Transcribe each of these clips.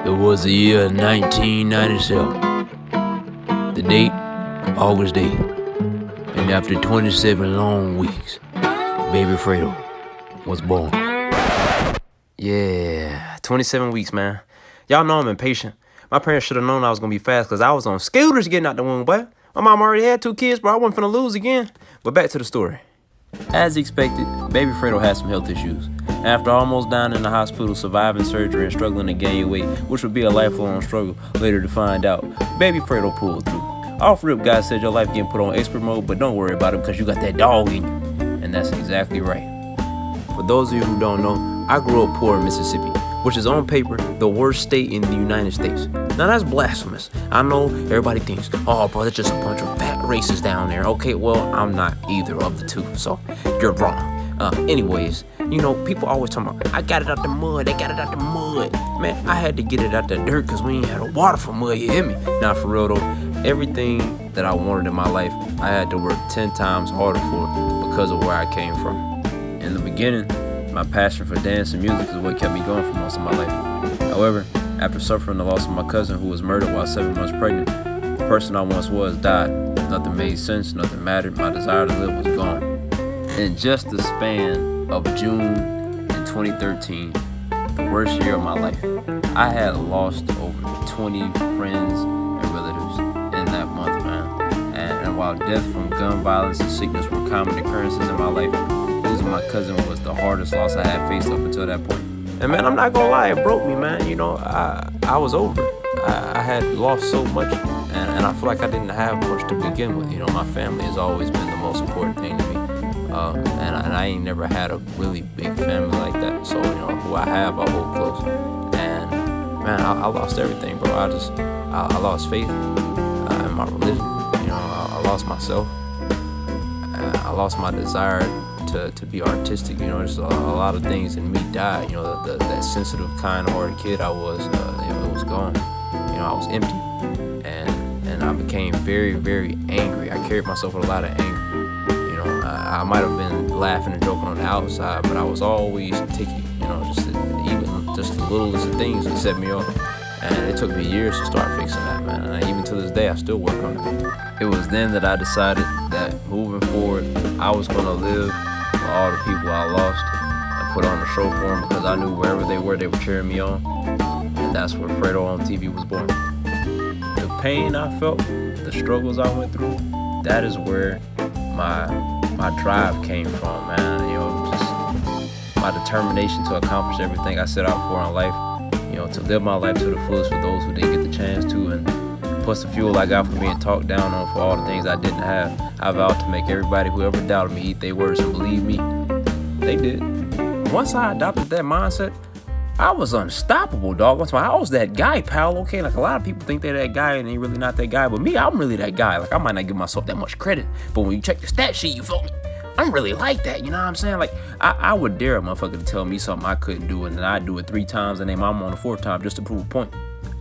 It was the year 1997. The date, August 8th. And after 27 long weeks, baby Fredo was born. Yeah, 27 weeks, man. Y'all know I'm impatient. My parents should have known I was going to be fast because I was on scooters getting out the womb, boy. My mom already had 2 kids, bro. I wasn't finna lose again. But back to the story. As expected, baby Fredo had some health issues. After almost dying in the hospital, surviving surgery, and struggling to gain weight, which would be a lifelong struggle, later to find out, baby Fredo pulled through. Off rip, guys said your life getting put on expert mode, but don't worry about it because you got that dog in you. And that's exactly right. For those of you who don't know, I grew up poor in Mississippi, which is on paper the worst state in the United States. Now that's blasphemous. I know everybody thinks, oh bro, that's just a bunch of fat racists down there. Okay, well, I'm not either of the two, so you're wrong. Anyways, you know, people always talking about, I got it out the mud, they got it out the mud. Man, I had to get it out the dirt because we ain't had a water for mud, you hear me? Now for real though, everything that I wanted in my life, I had to work 10 times harder for because of where I came from. In the beginning, my passion for dance and music is what kept me going for most of my life. However, after suffering the loss of my cousin who was murdered while 7 months pregnant, the person I once was died. Nothing made sense, nothing mattered, my desire to live was gone. In just the span of June in 2013, the worst year of my life, I had lost over 20 friends and relatives in that month, man. And while death from gun violence and sickness were common occurrences in my life, losing my cousin was the hardest loss I had faced up until that point. And man, I'm not gonna lie, it broke me, man. You know, I was over it. I had lost so much, and I feel like I didn't have much to begin with. You know, my family has always been the most important thing to me. And I ain't never had a really big family like that. So, you know, who I have, I hold close. And man, I lost everything, bro. I lost faith in my religion. You know, I lost myself. I lost my desire to be artistic. You know, just a lot of things in me died. You know, that sensitive, kind-hearted kid I was, it was gone. You know, I was empty, and I became very, very angry. I carried myself with a lot of anger. You know, I might have been laughing and joking on the outside, but I was always ticky. You know, even just the littlest of things that set me off. And it took me years to start fixing that, man. And even to this day, I still work on it. It was then that I decided that moving forward, I was gonna live for all the people I lost and put on a show for them because I knew wherever they were cheering me on. And that's where Fredo on TV was born. The pain I felt, the struggles I went through, that is where my drive came from, man. You know, just my determination to accomplish everything I set out for in life. You know, to live my life to the fullest for those who didn't get the chance to, and plus the fuel I got from being talked down on for all the things I didn't have. I vowed to make everybody who ever doubted me eat their words and believe me. They did. Once I adopted that mindset, I was unstoppable, dog. Once I was that guy, pal. Okay, like a lot of people think they're that guy and they really not that guy, but me, I'm really that guy. Like I might not give myself that much credit, but when you check the stat sheet, you feel me? I'm really like that, you know what I'm saying? Like, I would dare a motherfucker to tell me something I couldn't do, and then I'd do it 3 times, and then I'm on the 4th time just to prove a point.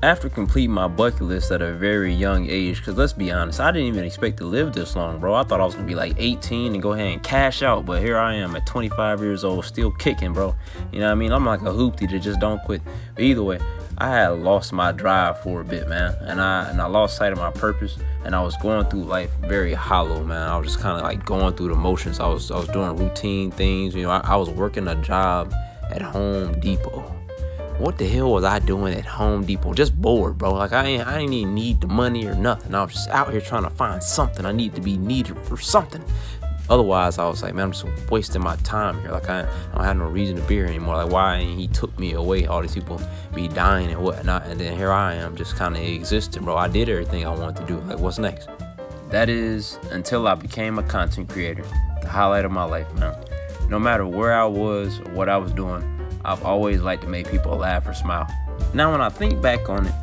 After completing my bucket list at a very young age, because let's be honest, I didn't even expect to live this long, bro. I thought I was going to be like 18 and go ahead and cash out, but here I am at 25 years old, still kicking, bro. You know what I mean? I'm like a hoopty that just don't quit. But either way, I had lost my drive for a bit, man, and I lost sight of my purpose, and I was going through life very hollow, man. I was just kind of like going through the motions. I was doing routine things, you know. I was working a job at Home Depot. What the hell was I doing at Home Depot? Just bored, bro. Like I didn't even need the money or nothing. I was just out here trying to find something. I need to be needed for something. Otherwise, I was like, man, I'm just wasting my time here. Like, I don't have no reason to be here anymore. Like, why ain't he took me away? All these people be dying and whatnot. And then here I am just kind of existing, bro. I did everything I wanted to do. Like, what's next? That is until I became a content creator. The highlight of my life, man. No matter where I was or what I was doing, I've always liked to make people laugh or smile. Now, when I think back on it,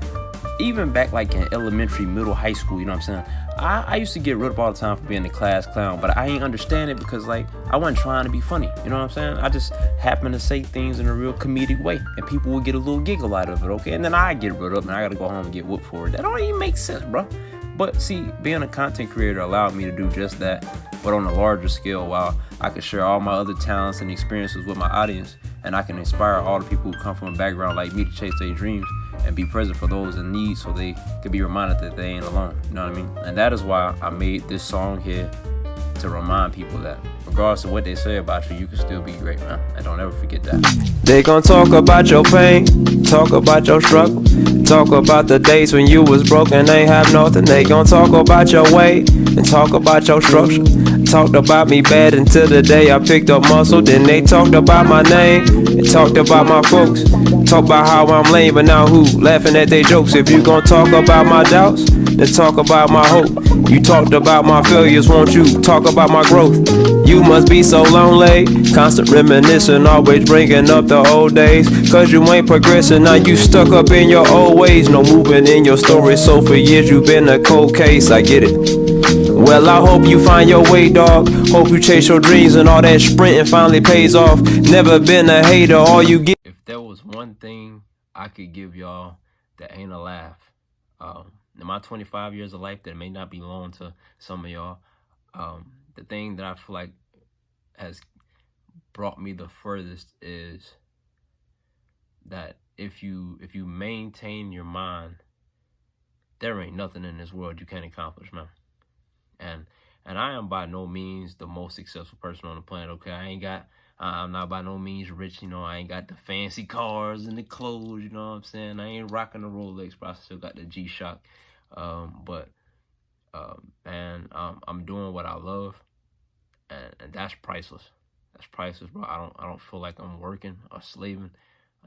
even back like in elementary, middle, high school, you know what I'm saying? I used to get rid of all the time for being the class clown, but I ain't understand it because like I wasn't trying to be funny, you know what I'm saying? I just happened to say things in a real comedic way and people would get a little giggle out of it, okay? And then I get rid of it and I gotta go home and get whooped for it. That don't even make sense, bro. But see, being a content creator allowed me to do just that, but on a larger scale, while I could share all my other talents and experiences with my audience, and I can inspire all the people who come from a background like me to chase their dreams. and be present for those in need so they could be reminded that they ain't alone. You know what I mean? And that is why I made this song here, to remind people that regardless of what they say about you, you can still be great, man. And don't ever forget that. They gon' talk about your pain, talk about your struggle, talk about the days when you was broken, ain't have nothing. They gon' talk about your weight and talk about your structure. Talked about me bad until the day I picked up muscle. Then they talked about my name and talked about my folks. Talk about how I'm lame, but now who laughing at their jokes? If you gon' talk about my doubts, then talk about my hope. You talked about my failures, won't you talk about my growth? You must be so lonely, constant reminiscing, always bringing up the old days. Cause you ain't progressing, now you stuck up in your old ways. No movement in your story, so for years you been a cold case, I get it. Well, I hope you find your way, dog. Hope you chase your dreams and all that sprinting finally pays off. Never been a hater, all you get. If there was one thing I could give y'all that ain't a laugh, in my 25 years of life that may not be long to some of y'all, the thing that I feel like has brought me the furthest is that if you maintain your mind, there ain't nothing in this world you can't accomplish, man. And I am by no means the most successful person on the planet, okay? I'm not by no means rich, you know. I ain't got the fancy cars and the clothes, you know what I'm saying? I ain't rocking the Rolex, but I still got the G-Shock. Man, I'm doing what I love, and that's priceless. That's priceless, bro. I don't feel like I'm working or slaving,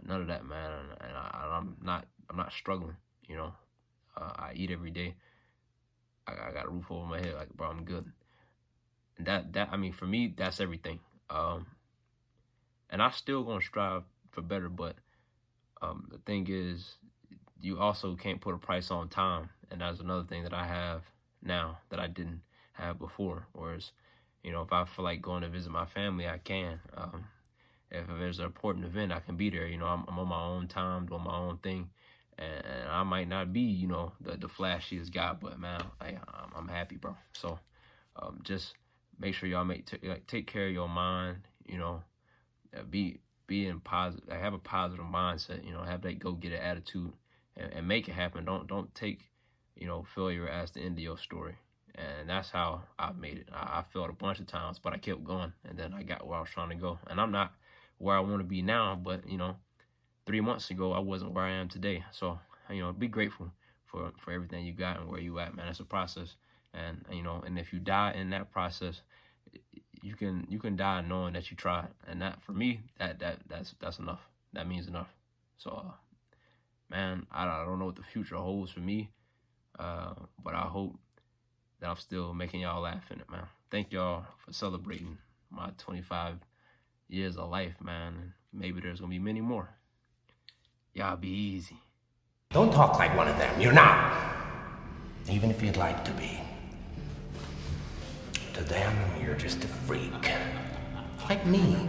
none of that, man. And I'm not struggling, you know. I eat every day. I got a roof over my head, like, bro, I'm good. And that I mean, for me, that's everything. And I still gonna strive for better, but the thing is, you also can't put a price on time, and that's another thing that I have now that I didn't have before. Whereas, you know, if I feel like going to visit my family, I can. If there's an important event, I can be there. You know, I'm on my own time, doing my own thing. And I might not be, you know, the flashiest guy, but man, I'm happy, bro. So just make sure y'all take care of your mind, you know, be in positive, have a positive mindset, you know, have that go-getter attitude and make it happen. Don't take, you know, failure as the end of your story. And that's how I've made it. I failed a bunch of times, but I kept going, and then I got where I was trying to go. And I'm not where I want to be now, but, you know, 3 months ago, I wasn't where I am today. So, you know, be grateful for everything you got and where you at, man. It's a process. And, you know, and if you die in that process, you can die knowing that you tried. And that, for me, that's enough. That means enough. So, man, I don't know what the future holds for me, but I hope that I'm still making y'all laugh in it, man. Thank y'all for celebrating my 25 years of life, man. Maybe there's going to be many more. Y'all be easy. Don't talk like one of them. You're not. Even if you'd like to be. To them, you're just a freak. Like me.